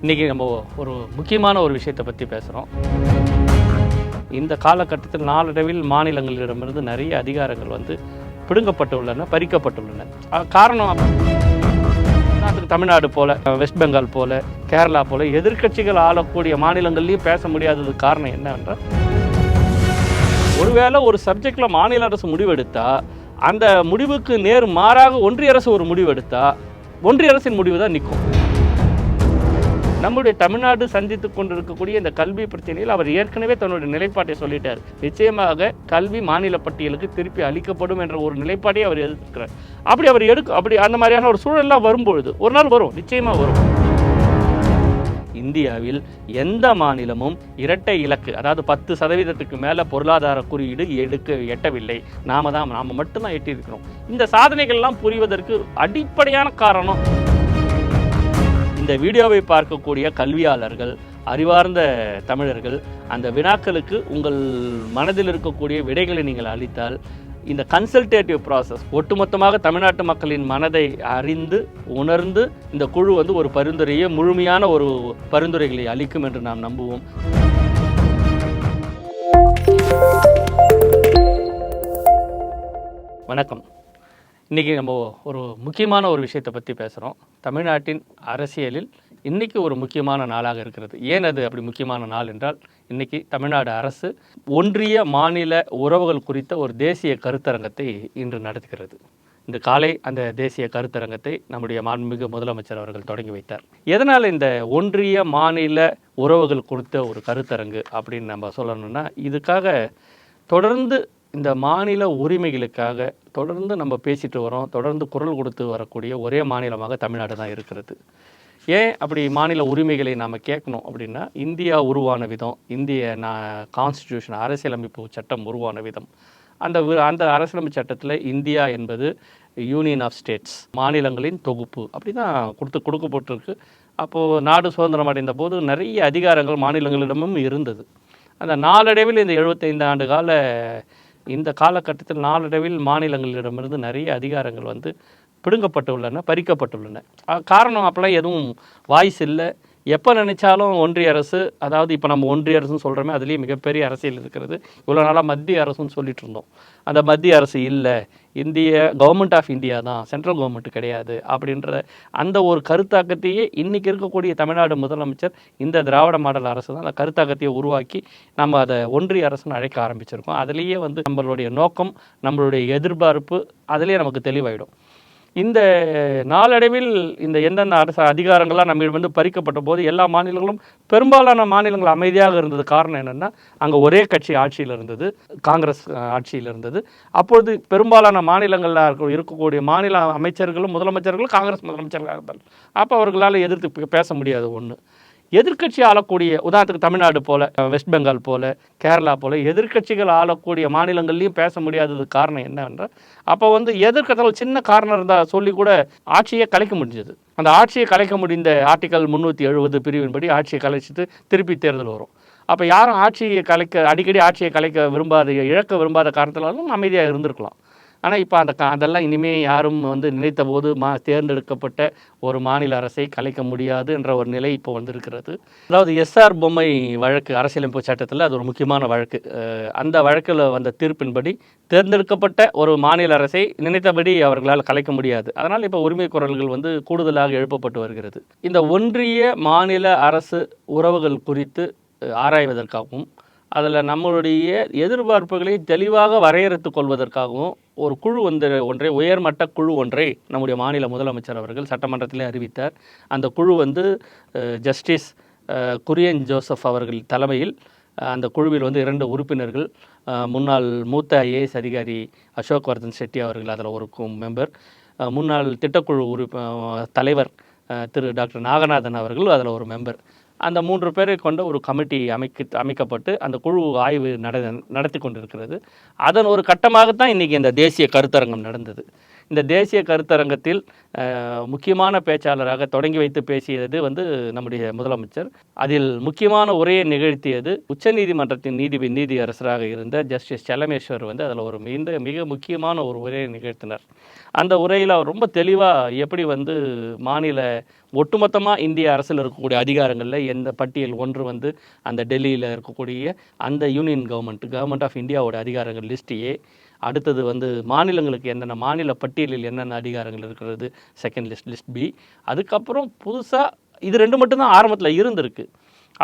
இன்றைக்கி நம்ம ஒரு முக்கியமான ஒரு விஷயத்தை பற்றி பேசுகிறோம். இந்த காலகட்டத்தில் நாளடைவில் மாநிலங்களிடமிருந்து நிறைய அதிகாரங்கள் பிடுங்கப்பட்டுள்ளன, பறிக்கப்பட்டுள்ளன. காரணம் தமிழ்நாடு போல, வெஸ்ட் பெங்கால் போல, கேரளா போல எதிர்க்கட்சிகள் ஆளக்கூடிய மாநிலங்கள்லையும் பேச முடியாததுக்கு காரணம் என்னவென்றால், ஒருவேளை ஒரு சப்ஜெக்டில் மாநில அரசு முடிவெடுத்தா அந்த முடிவுக்கு நேர் மாறாக ஒன்றிய அரசு ஒரு முடிவெடுத்தா ஒன்றிய அரசின் முடிவு தான் நிற்கும். நம்முடைய தமிழ்நாடு சந்தித்து கொண்டிருக்கக்கூடிய இந்த கல்வி பிரச்சனையில் அவர் ஏற்கனவே தன்னுடைய நிலைப்பாட்டை சொல்லிட்டார். நிச்சயமாக கல்வி மாநில பட்டியலுக்கு திருப்பி அளிக்கப்படும் என்ற ஒரு நிலைப்பாட்டை அவர் எதிர்க்கிறார். அப்படி அந்த மாதிரியான ஒரு சூழல்லாம் வரும்பொழுது ஒரு நாள் வரும், நிச்சயமாக வரும். இந்தியாவில் எந்த மாநிலமும் இரட்டை இலக்கு, அதாவது 10% மேலே பொருளாதார குறியீடு எட்டவில்லை. நாம மட்டும்தான் எட்டியிருக்கிறோம். இந்த சாதனைகள்லாம் புரிவதற்கு அடிப்படையான காரணம், இந்த வீடியோவை பார்க்கக்கூடிய கல்வியாளர்கள், அறிவார்ந்த தமிழர்கள் அந்த வினாக்களுக்கு உங்கள் மனதில் இருக்கக்கூடிய விடைகளை நீங்கள் அளித்தால், இந்த கன்சல்டேட்டிவ் ப்ராசஸ் ஒட்டுமொத்தமாக தமிழ்நாட்டு மக்களின் மனதை அறிந்து உணர்ந்து இந்த குழு ஒரு பரிந்துரையை, முழுமையான ஒரு பரிந்துரைகளை அளிக்கும் என்று நாம் நம்புவோம். வணக்கம். இன்றைக்கி நம்ம ஒரு முக்கியமான ஒரு விஷயத்தை பற்றி பேசுகிறோம். தமிழ்நாட்டின் அரசியலில் இன்றைக்கி ஒரு முக்கியமான நாளாக இருக்கிறது. ஏன் அது அப்படி முக்கியமான நாள் என்றால், இன்றைக்கி தமிழ்நாடு அரசு ஒன்றிய மாநில உறவுகள் குறித்த ஒரு தேசிய கருத்தரங்கத்தை இன்று நடத்துகிறது. இந்த காலை அந்த தேசிய கருத்தரங்கத்தை நம்முடைய மாண்புமிகு முதலமைச்சர் அவர்கள் தொடங்கி வைத்தார். எதனால் இந்த ஒன்றிய மாநில உறவுகள் குறித்த ஒரு கருத்தரங்கு அப்படின்னு நம்ம சொல்லணும்னா, இதுக்காக தொடர்ந்து இந்த மாநில உரிமைகளுக்காக தொடர்ந்து நம்ம பேசிட்டு வரோம், தொடர்ந்து குரல் கொடுத்து வரக்கூடிய ஒரே மாநிலமாக தமிழ்நாடு தான் இருக்கிறது. ஏன் அப்படி மாநில உரிமைகளை நாம் கேட்கணும் அப்படின்னா, இந்தியா உருவான விதம், இந்திய கான்ஸ்டிடியூஷன் அரசியலமைப்பு சட்டம் உருவான விதம், அந்த அரசியலமைப்பு சட்டத்தில் இந்தியா என்பது யூனியன் ஆஃப் ஸ்டேட்ஸ், மாநிலங்களின் தொகுப்பு அப்படி தான் கொடுக்கப்பட்டிருக்கு. அப்போது நாடு சுதந்திரம் அடைந்த போது நிறைய அதிகாரங்கள் மாநிலங்களிடமும் இருந்தது. அந்த நாளடைவில் இந்த 75 ஆண்டு கால இந்த காலகட்டத்தில் நாளடைவில் மாநிலங்களிடமிருந்து நிறைய அதிகாரங்கள் பிடுங்கப்பட்டுள்ளன, பறிக்கப்பட்டுள்ளன. காரணம், அப்போலாம் எதுவும் வாய்ஸ் இல்லை. எப்போ நினைச்சாலும் ஒன்றிய அரசு, அதாவது இப்போ நம்ம ஒன்றிய அரசுன்னு சொல்கிறோமே, அதுலேயே மிகப்பெரிய அரசியல் இருக்கிறது. இவ்வளோ நாளாக மத்திய அரசுன்னு சொல்லிட்டு இருந்தோம். அந்த மத்திய அரசு இல்லை, இந்திய கவர்மெண்ட் ஆஃப் இந்தியா தான், சென்ட்ரல் கவர்மெண்ட் கிடையாது அப்படின்ற அந்த ஒரு கருத்தாக்கத்தையே இன்றைக்கி இருக்கக்கூடிய தமிழ்நாடு முதலமைச்சர் இந்த திராவிட மாடல் அரசு தான் அந்த கருத்தாக்கத்தையே உருவாக்கி நம்ம அதை ஒன்றிய அரசுன்னு அழைக்க ஆரம்பிச்சிருக்கோம். அதுலேயே நம்மளுடைய நோக்கம், நம்மளுடைய எதிர்பார்ப்பு அதுலேயே நமக்கு தெளிவாயிடும். இந்த நாளடைவில் இந்த எந்தெந்த அரசு அதிகாரங்கள்லாம் நம்ம பறிக்கப்பட்ட போது எல்லா மாநிலங்களும், பெரும்பாலான மாநிலங்கள் அமைதியாக இருந்தது. காரணம் என்னென்னா, அங்கே ஒரே கட்சி ஆட்சியில் இருந்தது, காங்கிரஸ் ஆட்சியில் இருந்தது. அப்பொழுது பெரும்பாலான மாநிலங்களில் இருக்கக்கூடிய மாநில அமைச்சர்களும் முதலமைச்சர்களும் காங்கிரஸ் முதலமைச்சர்களாக இருந்தார்கள். அப்போ அவர்களால் எதிர்த்து பேச முடியாது. ஒன்று, எதிர்க்கட்சி ஆளக்கூடிய, உதாரணத்துக்கு தமிழ்நாடு போல, வெஸ்ட் பெங்கால் போல, கேரளா போல எதிர்க்கட்சிகள் ஆளக்கூடிய மாநிலங்கள்லையும் பேச முடியாததுக்கு காரணம் என்னவென்றால், அப்போ எதிர்க்கட்சிகள் சின்ன காரணம் இருந்தால் சொல்லி கூட ஆட்சியை கலைக்க முடிஞ்சது. அந்த ஆட்சியை கலைக்க முடிந்த ஆர்டிகல் 370 பிரிவின்படி ஆட்சியை கலைச்சிட்டு திருப்பி தேர்தல் வரும். அப்போ யாரும் அடிக்கடி ஆட்சியை கலைக்க விரும்பாத, இழக்க விரும்பாத காரணத்தினாலும் அமைதியாக இருந்திருக்கலாம். ஆனால் இப்போ அதெல்லாம் இனிமேல் யாரும் நினைத்த போது தேர்ந்தெடுக்கப்பட்ட ஒரு மாநில அரசை கலைக்க முடியாது என்ற ஒரு நிலை இப்போ வந்திருக்கிறது. அதாவது எஸ்ஆர் பொம்மை வழக்கு, அரசியலமைப்பு சட்டத்தில் அது ஒரு முக்கியமான வழக்கு. அந்த வழக்கில் வந்த தீர்ப்பின்படி தேர்ந்தெடுக்கப்பட்ட ஒரு மாநில அரசை நினைத்தபடி அவர்களால் கலைக்க முடியாது. அதனால் இப்போ உரிமை குரல்கள் கூடுதலாக எழுப்பப்பட்டு வருகிறது. இந்த ஒன்றிய மாநில அரசு உறவுகள் குறித்து ஆராய்வதற்காகவும், அதில் நம்மளுடைய எதிர்பார்ப்புகளை தெளிவாக வரையறுத்து கொள்வதற்காகவும் ஒரு குழு ஒன்றை, உயர்மட்ட குழு ஒன்றை நம்முடைய மாநில முதலமைச்சர் அவர்கள் சட்டமன்றத்திலே அறிவித்தார். அந்த குழு ஜஸ்டிஸ் குரியன் ஜோசப் அவர்கள் தலைமையில், அந்த குழுவில் 2 உறுப்பினர்கள், முன்னாள் மூத்த IAS அதிகாரி அசோக் வர்தன் ஷெட்டி அவர்கள் அதில் ஒரு மெம்பர், முன்னாள் திட்டக்குழு தலைவர் திரு டாக்டர் நாகநாதன் அவர்கள் அதில் ஒரு மெம்பர். அந்த 3 பேரை கொண்ட ஒரு கமிட்டி அமைக்கப்பட்டு அந்த குழு ஆய்வு நடத்தி கொண்டிருக்கிறது. அதன் ஒரு கட்டமாகத்தான் இன்றைக்கி இந்த தேசிய கருத்தரங்கம் நடந்தது. இந்த தேசிய கருத்தரங்கத்தில் முக்கியமான பேச்சாளராக தொடங்கி வைத்து பேசியது வந்து நம்முடைய முதலமைச்சர். அதில் முக்கியமான உரையை நிகழ்த்தியது உச்சநீதிமன்றத்தின் நீதியரசராக இருந்த ஜஸ்டிஸ் செல்லமேஸ்வர் வந்து அதில் ஒரு மிக முக்கியமான ஒரு உரையை நிகழ்த்தினார். அந்த உரையில் அவர் ரொம்ப தெளிவாக எப்படி வந்து மாநில ஒட்டுமொத்தமாக இந்திய அரசில் இருக்கக்கூடிய அதிகாரங்களில் எந்த பட்டியல் ஒன்று வந்து அந்த டெல்லியில் இருக்கக்கூடிய அந்த யூனியன் கவர்மெண்ட் ஆஃப் இந்தியாவோட அதிகாரங்கள் லிஸ்ட்டையே, அடுத்தது வந்து மாநிலங்களுக்கு என்னென்ன மாநில பட்டியலில் என்னென்ன அதிகாரங்கள் இருக்கிறது செகண்ட் லிஸ்ட் பி, அதுக்கப்புறம் புதுசாக இது 2 மட்டும்தான் ஆரம்பத்தில் இருந்திருக்கு.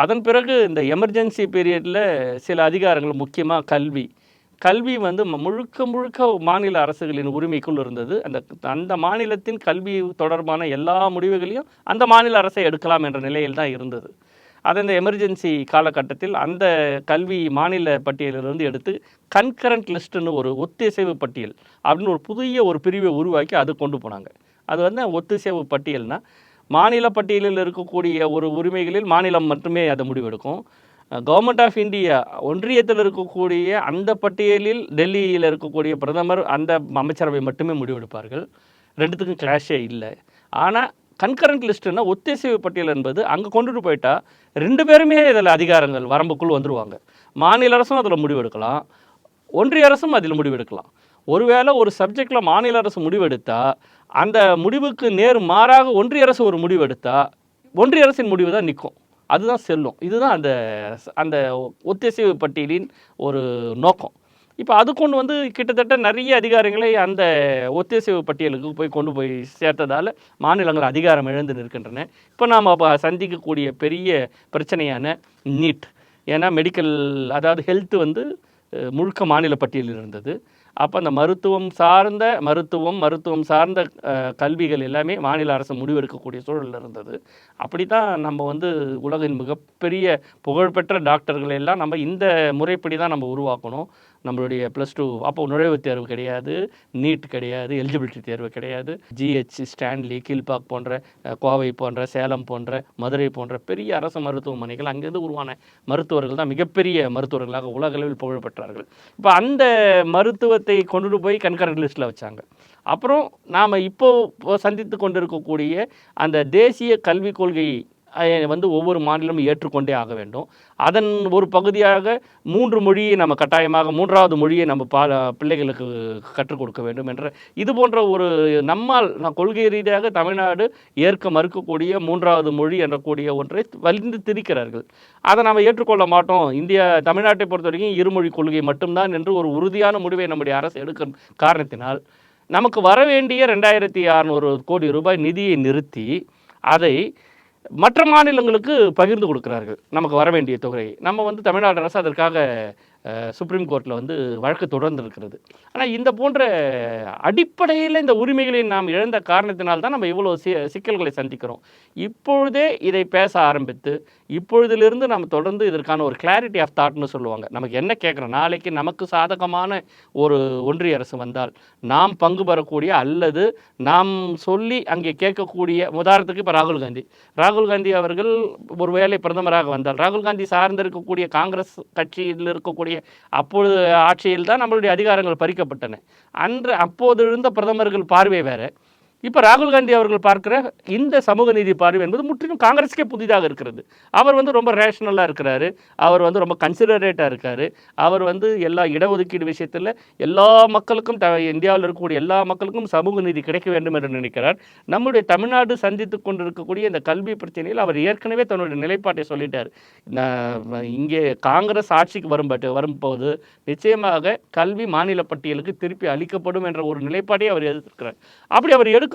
அதன் பிறகு இந்த எமர்ஜென்சி பீரியடில் சில அதிகாரங்கள் முக்கியமாக கல்வி வந்து முழுக்க மாநில அரசுகளின் உரிமைக்குள் இருந்தது. அந்த மாநிலத்தின் கல்வி தொடர்பான எல்லா முடிவுகளையும் அந்த மாநில அரசை எடுக்கலாம் என்ற நிலையில் தான் இருந்தது. அது இந்த எமர்ஜென்சி காலகட்டத்தில் அந்த கல்வி மாநில பட்டியலிலிருந்து எடுத்து கன்கரண்ட் லிஸ்ட்டுன்னு ஒரு ஒத்திசைவு பட்டியல் அப்படின்னு ஒரு புதிய ஒரு பிரிவை உருவாக்கி அது கொண்டு போனாங்க. அது வந்து ஒத்திசைவு பட்டியல்னால் மாநில பட்டியலில் இருக்கக்கூடிய ஒரு உரிமைகளில் மாநிலம் மட்டுமே அதை முடிவெடுக்கும். கவர்மெண்ட் ஆஃப் இந்தியா ஒன்றியத்தில் இருக்கக்கூடிய அந்த பட்டியலில் டெல்லியில் இருக்கக்கூடிய பிரதமர் அந்த அமைச்சரவை மட்டுமே முடிவெடுப்பார்கள். 2த்துக்கும் கிளாஷே இல்லை. ஆனால் கன்கரண்ட் லிஸ்ட்டுன்னா ஒத்திசைவு பட்டியல் என்பது அங்கே கொண்டுட்டு போயிட்டா 2 பேருமே இதில் அதிகாரங்கள் வரம்புக்குள் வந்துடுவாங்க. மாநில அரசும் அதில் முடிவெடுக்கலாம், ஒன்றிய அரசும் அதில் முடிவெடுக்கலாம். ஒருவேளை ஒரு சப்ஜெக்டில் மாநில அரசு முடிவெடுத்தால் அந்த முடிவுக்கு நேர் மாறாக ஒன்றிய அரசு ஒரு முடிவெடுத்தால் ஒன்றிய அரசின் முடிவு தான் நிற்கும், அதுதான் செல்லும். இதுதான் அந்த ஒத்திசைவு பட்டியலின் ஒரு நோக்கம். இப்போ அது கொண்டு வந்து கிட்டத்தட்ட நிறைய அதிகாரங்களை அந்த ஒத்திசைவு பட்டியலுக்கு கொண்டு போய் சேர்த்ததால் மாநிலங்கள் அதிகாரம் இழந்து நிற்கின்றன. இப்போ நாம் சந்திக்கக்கூடிய பெரிய பிரச்சனையான நீட், ஏன்னா மெடிக்கல் அதாவது ஹெல்த்து வந்து முழுக்க மாநில பட்டியலில் இருந்தது. அப்போ அந்த மருத்துவம் சார்ந்த கல்விகள் எல்லாமே மாநில அரசு முடிவெடுக்கக்கூடிய சூழலில் இருந்தது. அப்படி தான் நம்ம வந்து உலகின் மிகப்பெரிய புகழ்பெற்ற டாக்டர்கள் எல்லாம் நம்ம இந்த முறைப்படி தான் நம்ம உருவாக்கணும். நம்மளுடைய +2 அப்போ நுழைவுத் தேர்வு கிடையாது, நீட் கிடையாது, எலிஜிபிலிட்டி தேர்வு கிடையாது. ஜிஹெச், ஸ்டான்லி, கீழ்பாக் போன்ற, கோவை போன்ற, சேலம் போன்ற, மதுரை போன்ற பெரிய அரசு மருத்துவமனைகள் அங்கேருந்து உருவான மருத்துவர்கள் தான் மிகப்பெரிய மருத்துவர்களாக உலகளவில் புகழ் பெற்றார்கள். இப்போ அந்த மருத்துவத்தை கொண்டுட்டு போய் கன்கரண்ட் லிஸ்ட்டில் வச்சாங்க. அப்புறம் நாம் இப்போது சந்தித்து கொண்டிருக்கக்கூடிய அந்த தேசிய கல்விக் கொள்கை வந்து ஒவ்வொரு மாநிலமும் ஏற்றுக்கொண்டே ஆக வேண்டும். அதன் ஒரு பகுதியாக 3 மொழியை நம்ம கட்டாயமாக 3வது மொழியை நம்ம பிள்ளைகளுக்கு கற்றுக் கொடுக்க வேண்டும் என்ற இது போன்ற ஒரு நம்மால் கொள்கை ரீதியாக தமிழ்நாடு ஏற்க மறுக்கக்கூடிய 3வது மொழி என்றக்கூடிய ஒன்றை வலிந்து திரிக்கிறார்கள். அதை நாம் ஏற்றுக்கொள்ள மாட்டோம், தமிழ்நாட்டை பொறுத்த வரைக்கும் இருமொழி கொள்கை மட்டும்தான் என்று ஒரு உறுதியான முடிவை நம்முடைய அரசு எடுக்கும் காரணத்தினால் நமக்கு வர வேண்டிய 2600 கோடி ரூபாய் நிதியை நிறுத்தி அதை மற்ற மாநிலங்களுக்கு பகிர்ந்து கொடுக்குறார்கள். நமக்கு வர வேண்டிய தொகையை நம்ம வந்து தமிழ்நாடு அரசு அதற்காக சுப்ரீம் கோர்ட்டில் வந்து வழக்கு தொடர்ந்து இருக்கிறது. ஆனால் இந்த போன்ற அடிப்படையில் இந்த உரிமைகளை நாம் இழந்த காரணத்தினால்தான் நம்ம இவ்வளோ சிக்கல்களை சந்திக்கிறோம். இப்பொழுதே இதை பேச ஆரம்பித்து இப்பொழுதிலிருந்து நம்ம தொடர்ந்து இதற்கான ஒரு கிளாரிட்டி ஆஃப் தாட்னு சொல்லுவாங்க. நமக்கு என்ன கேட்குறோம், நாளைக்கு நமக்கு சாதகமான ஒரு ஒன்றிய அரசு வந்தால் நாம் பங்கு பெறக்கூடிய அல்லது நாம் சொல்லி அங்கே கேட்கக்கூடிய, உதாரணத்துக்கு இப்போ ராகுல் காந்தி அவர்கள் ஒரு வேளை பிரதமராக வந்தால், ராகுல் காந்தி சார்ந்திருக்கக்கூடிய காங்கிரஸ் கட்சியில் இருக்கக்கூடிய அப்பொழுது ஆட்சியில் தான் நம்மளுடைய அதிகாரங்கள் பறிக்கப்பட்டன. அப்போது இருந்த பிரதமர்கள் பார்வை வேறு. இப்போ ராகுல் காந்தி அவர்கள் பார்க்குற இந்த சமூக நீதி பார்வை என்பது முற்றிலும் காங்கிரஸுக்கே புதிதாக இருக்கிறது. அவர் வந்து ரொம்ப ரேஷனலாக இருக்கிறாரு, அவர் வந்து ரொம்ப கன்சிடரேட்டாக இருக்கார், அவர் வந்து எல்லா இடஒதுக்கீடு விஷயத்தில் எல்லா மக்களுக்கும் இந்தியாவில் இருக்கக்கூடிய எல்லா மக்களுக்கும் சமூக நீதி கிடைக்க வேண்டும் என்று நினைக்கிறார். நம்முடைய தமிழ்நாடு சந்தித்து கொண்டிருக்கக்கூடிய இந்த கல்வி பிரச்சனையில் அவர் ஏற்கனவே தன்னுடைய நிலைப்பாட்டை சொல்லிட்டார். இங்கே காங்கிரஸ் ஆட்சிக்கு வரும்போது நிச்சயமாக கல்வி மாநில பட்டியலுக்கு திருப்பி அளிக்கப்படும் என்ற ஒரு நிலைப்பாட்டை அவர் எதிர்க்கிறார்.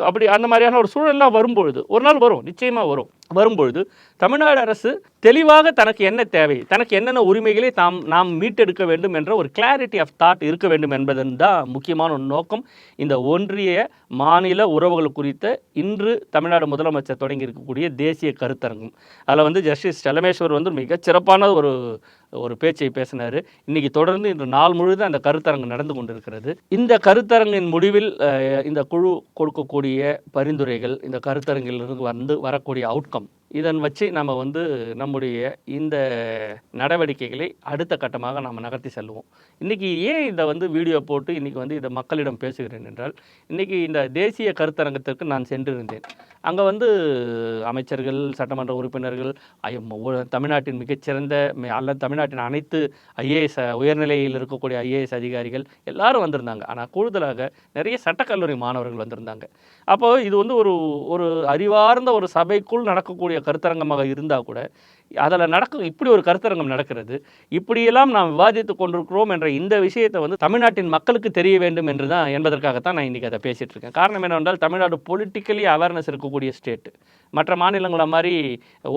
அப்படி அந்த மாதிரியான ஒரு சூழல்லாம் வரும்பொழுது, ஒரு நாள் வரும், நிச்சயமாக வரும்பொழுது தமிழ்நாடு அரசு தெளிவாக தனக்கு என்ன தேவை, தனக்கு என்னென்ன உரிமைகளை நாம் மீட்டெடுக்க வேண்டும் என்ற ஒரு கிளாரிட்டி ஆஃப் தாட் இருக்க வேண்டும் என்பதன் தான் முக்கியமான ஒரு நோக்கம் இந்த ஒன்றிய மாநில உறவுகள் குறித்த இன்று தமிழ்நாடு முதலமைச்சர் தொடங்கி இருக்கக்கூடிய தேசிய கருத்தரங்கம். அதில் வந்து ஜஸ்டிஸ் செல்லமேஸ்வர் வந்து மிகச்சிறப்பான ஒரு பேச்சை பேசினார். இன்றைக்கி தொடர்ந்து இன்று நாள் முழுவதும் அந்த கருத்தரங்கு நடந்து கொண்டிருக்கிறது. இந்த கருத்தரங்கின் முடிவில் இந்த குழு கொடுக்கக்கூடிய பரிந்துரைகள், இந்த கருத்தரங்கிலிருந்து வரக்கூடிய அவுட்கம் இதன் வச்சு நம்ம வந்து நம்முடைய இந்த நடவடிக்கைகளை அடுத்த கட்டமாக நாம் நகர்த்தி செல்வோம். இன்றைக்கி ஏன் இதை வந்து வீடியோ போட்டு இன்றைக்கி வந்து இதை மக்களிடம் பேசுகிறேன் என்றால், இன்றைக்கி இந்த தேசிய கருத்தரங்கத்திற்கு நான் சென்றிருந்தேன். அங்கே வந்து அமைச்சர்கள், சட்டமன்ற உறுப்பினர்கள், தமிழ்நாட்டின் மிகச்சிறந்த அல்லது தமிழ்நாட்டின் அனைத்து ஐஏஎஸ் உயர்நிலையில் இருக்கக்கூடிய ஐஏஎஸ் அதிகாரிகள் எல்லாரும் வந்திருந்தாங்க. ஆனால் கூடுதலாக நிறைய சட்டக்கல்லூரி மாணவர்கள் வந்திருந்தாங்க. அப்போது இது வந்து ஒரு ஒரு அறிவார்ந்த ஒரு சபைக்குள் நடக்கக்கூடிய கருத்தரங்கமாக இருந்தால் கூட அதில் இப்படி ஒரு கருத்தரங்கம் நடக்கிறது, இப்படியெல்லாம் நாம் விவாதித்து கொண்டிருக்கிறோம் என்ற இந்த விஷயத்தை வந்து தமிழ்நாட்டின் மக்களுக்கு தெரிய வேண்டும் என்று தான் என்பதற்காகத்தான் நான் இன்றைக்கி அதை பேசிகிட்டு இருக்கேன். காரணம் என்னவென்றால், தமிழ்நாடு பொலிட்டிக்கலி அவேர்னஸ் இருக்கக்கூடிய ஸ்டேட்டு. மற்ற மாநிலங்களை மாதிரி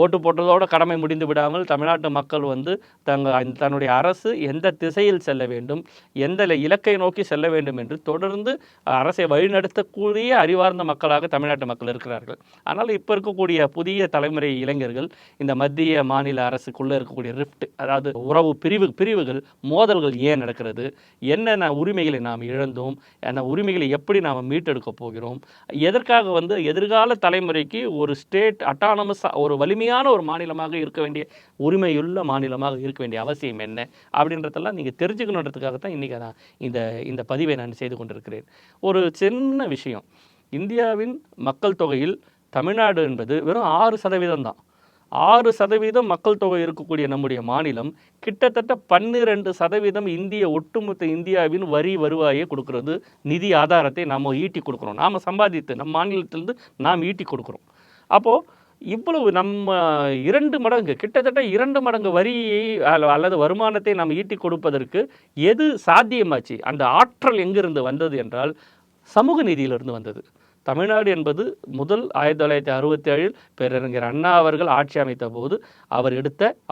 ஓட்டு போட்டதோடு கடமை முடிந்து விடாமல் தமிழ்நாட்டு மக்கள் வந்து தன்னுடைய அரசு எந்த திசையில் செல்ல வேண்டும், எந்த இலக்கை நோக்கி செல்ல வேண்டும் என்று தொடர்ந்து அரசை வழிநடத்தக்கூடிய அறிவார்ந்த மக்களாக தமிழ்நாட்டு மக்கள் இருக்கிறார்கள். ஆனால் இப்போ இருக்கக்கூடிய புதிய தலைமுறை இளைஞர்கள் இந்த மத்திய மாநில அரசுக்குள்ளே இருக்கக்கூடிய ரிஃப்ட், அதாவது உறவு பிரிவுகள் மோதல்கள் ஏன் நடக்கிறது, என்னென்ன உரிமைகளை நாம் இழந்தோம், அந்த உரிமைகளை எப்படி நாம் மீட்டெடுக்க போகிறோம், எதற்காக வந்து எதிர்கால தலைமுறைக்கு ஒரு ஸ்டேட் அட்டானமஸ் ஒரு வலிமையான ஒரு மாநிலமாக இருக்க வேண்டிய உரிமையுள்ள மாநிலமாக இருக்க வேண்டிய அவசியம் என்ன அப்படின்றதெல்லாம் நீங்கள் தெரிஞ்சுக்கணுன்றதுக்காகத்தான் இன்றைக்கி நான் இந்த பதிவை நான் செய்து கொண்டிருக்கிறேன். ஒரு சின்ன விஷயம், இந்தியாவின் மக்கள் தொகையில் தமிழ்நாடு என்பது வெறும் 6% தான். 6% மக்கள் தொகை இருக்கக்கூடிய நம்முடைய மாநிலம் கிட்டத்தட்ட 12% இந்திய ஒட்டுமொத்த இந்தியாவின் வரி வருவாயை கொடுக்கறது, நிதி ஆதாரத்தை நாம் ஈட்டி கொடுக்குறோம். நாம் சம்பாதித்து நம் மாநிலத்திலிருந்து நாம் ஈட்டி கொடுக்குறோம். அப்போது இவ்வளவு நம்ம 2 மடங்கு, கிட்டத்தட்ட 2 மடங்கு வரியை அல்லது வருமானத்தை நாம் ஈட்டி கொடுப்பதற்கு எது சாத்தியமாச்சு? அந்த ஆற்றல் எங்கிருந்து வந்தது என்றால் சமூக நீதியிலிருந்து வந்தது. தமிழ்நாடு என்பது முதல் 1967 பேரறிஞர் அண்ணா அவர்கள் ஆட்சி அமைத்த போது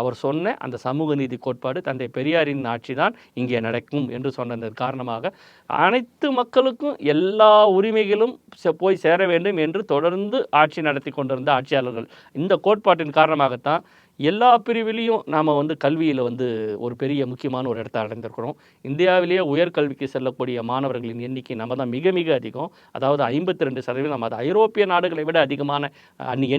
அவர் சொன்ன அந்த சமூக நீதி கோட்பாடு, தந்தை பெரியாரின் ஆட்சி தான் இங்கே நடக்கும் என்று சொன்னதன் காரணமாக அனைத்து மக்களுக்கும் எல்லா உரிமைகளும் போய் சேர வேண்டும் என்று தொடர்ந்து ஆட்சி நடத்தி கொண்டிருந்த ஆட்சியாளர்கள். இந்த கோட்பாட்டின் காரணமாகத்தான் எல்லா பிரிவிலையும் நாம் வந்து கல்வியில் வந்து ஒரு பெரிய முக்கியமான ஒரு இடத்தை அடைந்திருக்கிறோம். இந்தியாவிலேயே உயர்கல்விக்கு செல்லக்கூடிய மாணவர்களின் எண்ணிக்கை நம்ம தான் மிக மிக அதிகம். அதாவது 52%. அது ஐரோப்பிய நாடுகளை விட அதிகமான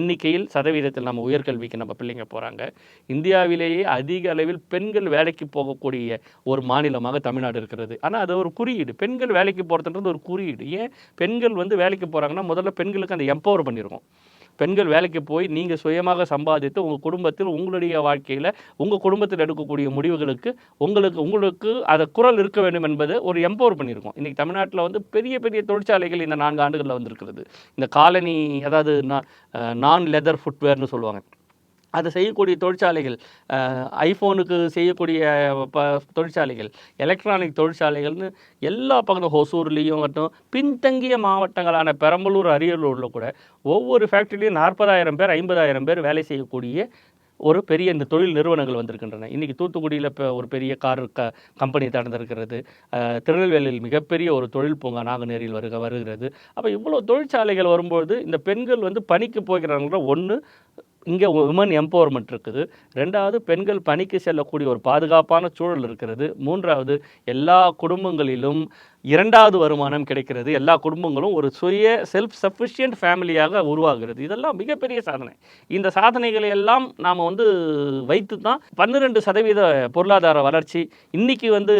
எண்ணிக்கையில் சதவீதத்தில் நம்ம உயர்கல்விக்கு நம்ம பிள்ளைங்க போகிறாங்க. இந்தியாவிலேயே அதிக அளவில் பெண்கள் வேலைக்கு போகக்கூடிய ஒரு மாநிலமாக தமிழ்நாடு இருக்கிறது. ஆனால் அது ஒரு குறியீடு. பெண்கள் வேலைக்கு போகிறதுன்றது ஒரு குறியீடு. ஏன் பெண்கள் வந்து வேலைக்கு போகிறாங்கன்னா, முதல்ல பெண்களுக்கு அந்த எம்பவர் பண்ணியிருக்கோம். பெண்கள் வேலைக்கு போய் நீங்கள் சுயமாக சம்பாதித்து உங்கள் குடும்பத்தில் உங்களுடைய வாழ்க்கையில் உங்கள் குடும்பத்தில் எடுக்கக்கூடிய முடிவுகளுக்கு உங்களுக்கு அதை குரல் இருக்க வேண்டும் என்பது ஒரு எம்பவர் பண்ணியிருக்கோம். இன்றைக்கி தமிழ்நாட்டில் வந்து பெரிய பெரிய தொழிற்சாலைகள் இந்த 4 ஆண்டுகளில் வந்திருக்கிறது. இந்த காலனி, அதாவது நான் லெதர் ஃபுட்வேர்னு சொல்லுவாங்க, அதை செய்யக்கூடிய தொழிற்சாலைகள், ஐஃபோனுக்கு செய்யக்கூடிய தொழிற்சாலைகள், எலக்ட்ரானிக் தொழிற்சாலைகள்னு எல்லா பக்கத்தும் ஹொசூர்லேயும் மட்டும் பின்தங்கிய மாவட்டங்களான பெரம்பலூர், அரியலூரில் கூட ஒவ்வொரு ஃபேக்ட்ரிலையும் 40,000 பேர் 50,000 பேர் வேலை செய்யக்கூடிய ஒரு பெரிய இந்த தொழில் நிறுவனங்கள் வந்திருக்கின்றன. இன்றைக்கி தூத்துக்குடியில் இப்போ ஒரு பெரிய கம்பெனி திறந்திருக்கிறது. திருநெல்வேலியில் மிகப்பெரிய ஒரு தொழில் பூங்கா நாங்குநேரியில் வருகிறது. அப்போ இவ்வளோ தொழிற்சாலைகள் வரும்போது இந்த பெண்கள் வந்து பணிக்கு போகிறாங்களோ, ஒன்று இங்கே உமன் எம்பவர்மெண்ட் இருக்குது, 2வது பெண்கள் பணிக்கு செல்லக்கூடிய ஒரு பாதுகாப்பான சூழல் இருக்கிறது, 3வது எல்லா குடும்பங்களிலும் 2வது வருமானம் கிடைக்கிறது, எல்லா குடும்பங்களும் ஒரு செல்ஃப் சஃபிஷியன்ட் ஃபேமிலியாக உருவாகிறது. இதெல்லாம் மிகப்பெரிய சாதனை. இந்த சாதனைகளை எல்லாம் நாம் வந்து வைத்து தான் 12% பொருளாதார வளர்ச்சி இன்றைக்கி வந்து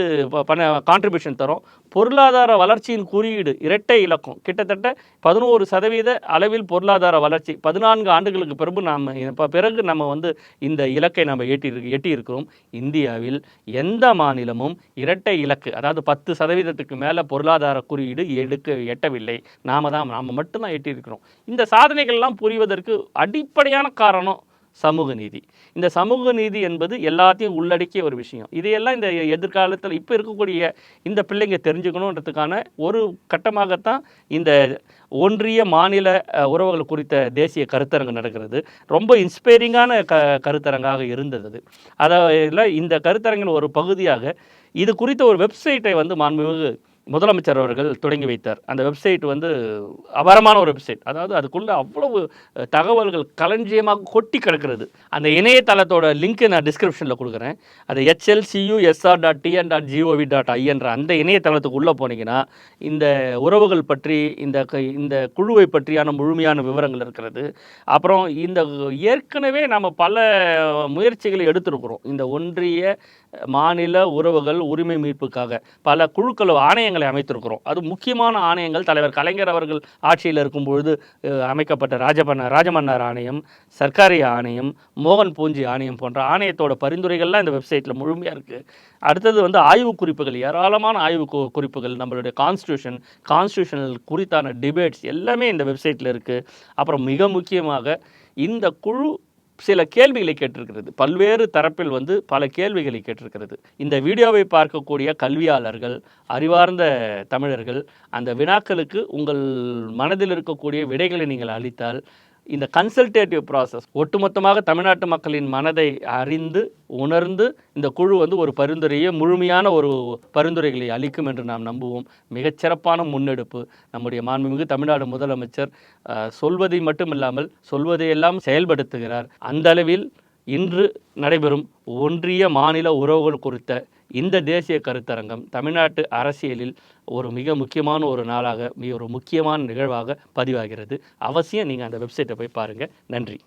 கான்ட்ரிபியூஷன் தரும். பொருளாதார வளர்ச்சியின் குறியீடு இரட்டை இலக்கம், கிட்டத்தட்ட 11% அளவில் பொருளாதார வளர்ச்சி 14 ஆண்டுகளுக்கு பிறகு நம்ம வந்து இந்த இலக்கை நம்ம எட்டியிருக்கிறோம். இந்தியாவில் எந்த மாநிலமும் இரட்டை இலக்கு, அதாவது 10%க்கு மேலே பொருளாதார குறியீடு எட்டவில்லை. நாம மட்டும்தான் எட்டியிருக்கிறோம். இந்த சாதனைகள்லாம் புரிவதற்கு அடிப்படையான காரணம் சமூக நீதி. இந்த சமூக நீதி என்பது எல்லாத்தையும் உள்ளடக்கிய ஒரு விஷயம். இதையெல்லாம் இந்த எதிர்காலத்தில் இப்போ இருக்கக்கூடிய இந்த பிள்ளைங்க தெரிஞ்சுக்கணுன்றதுக்கான ஒரு கட்டமாகத்தான் இந்த ஒன்றிய மாநில உறவுகள் குறித்த தேசிய கருத்தரங்கு நடக்கிறது. ரொம்ப இன்ஸ்பைரிங்கான கருத்தரங்காக இருந்தது. அதாவது இந்த கருத்தரங்கின் ஒரு பகுதியாக இது குறித்த ஒரு வெப்சைட்டை வந்து மாண்புமிகு முதலமைச்சர் அவர்கள் தொடங்கி வைத்தார். அந்த வெப்சைட் வந்து அபாரமான ஒரு வெப்சைட். அதாவது அதுக்குள்ள அவ்வளவு தகவல்கள் களஞ்சியமாக கொட்டி கிடக்கிறது. அந்த இணையதளத்தோட லிங்க் நான் டிஸ்கிரிப்ஷனில் கொடுக்குறேன். அது hlcusr.tn.gov.in அந்த இணையதளத்துக்குள்ளே போனீங்கன்னா இந்த உறவுகள் பற்றி இந்த குழுவை பற்றியான முழுமையான விவரங்கள் இருக்கிறது. அப்புறம் இந்த ஏற்கனவே நம்ம பல முயற்சிகளை எடுத்திருக்கிறோம். இந்த ஒன்றிய மாநில உறவுகள் உரிமை மீட்புக்காக பல குழுக்கள் ஆணையங்களை அமைத்திருக்கிறோம். அது முக்கியமான ஆணையங்கள் தலைவர் கலைஞர் அவர்கள் ஆட்சியில் இருக்கும்பொழுது அமைக்கப்பட்ட ராஜமன்னார் ஆணையம், சர்க்காரி ஆணையம், மோகன் பூஞ்சி ஆணையம் போன்ற ஆணையத்தோட பரிந்துரைகள்லாம் இந்த வெப்சைட்டில் முழுமையாக இருக்குது. அடுத்தது வந்து ஆய்வு குறிப்புகள், ஏராளமான ஆய்வு குறிப்புகள், நம்மளுடைய கான்ஸ்டியூஷனல் குறித்தான டிபேட்ஸ் எல்லாமே இந்த வெப்சைட்டில் இருக்குது. அப்புறம் மிக முக்கியமாக இந்த குழு சில கேள்விகளை கேட்டிருக்கிறது. பல்வேறு தரப்பில் வந்து பல கேள்விகளை கேட்டிருக்கிறது. இந்த வீடியோவை பார்க்கக்கூடிய கல்வியாளர்கள், அறிவார்ந்த தமிழர்கள் அந்த வினாக்களுக்கு உங்கள் மனதில் இருக்கக்கூடிய விடைகளை நீங்கள் அளித்தால் இந்த கன்சல்டேட்டிவ் ப்ராசஸ் ஒட்டுமொத்தமாக தமிழ்நாட்டு மக்களின் மனதை அறிந்து உணர்ந்து இந்த குழு வந்து ஒரு பரிந்துரையை முழுமையான ஒரு பரிந்துரைகளை அளிக்கும் என்று நாம் நம்புவோம். மிகச்சிறப்பான முன்னெடுப்பு. நம்முடைய மாண்புமிகு தமிழ்நாடு முதலமைச்சர் சொல்வதை மட்டுமில்லாமல் சொல்வதையெல்லாம் செயல்படுத்துகிறார். அந்த அளவில் இன்று நடைபெறும் ஒன்றிய மாநில உறவுகள் குறித்த இந்த தேசிய கருத்தரங்கம் தமிழ்நாட்டு அரசியலில் ஒரு மிக முக்கியமான ஒரு நாளாக, ஒரு முக்கியமான நிகழ்வாக பதிவாகிறது. அவசியம் நீங்கள் அந்த வெப்சைட்டை போய் பாருங்கள். நன்றி.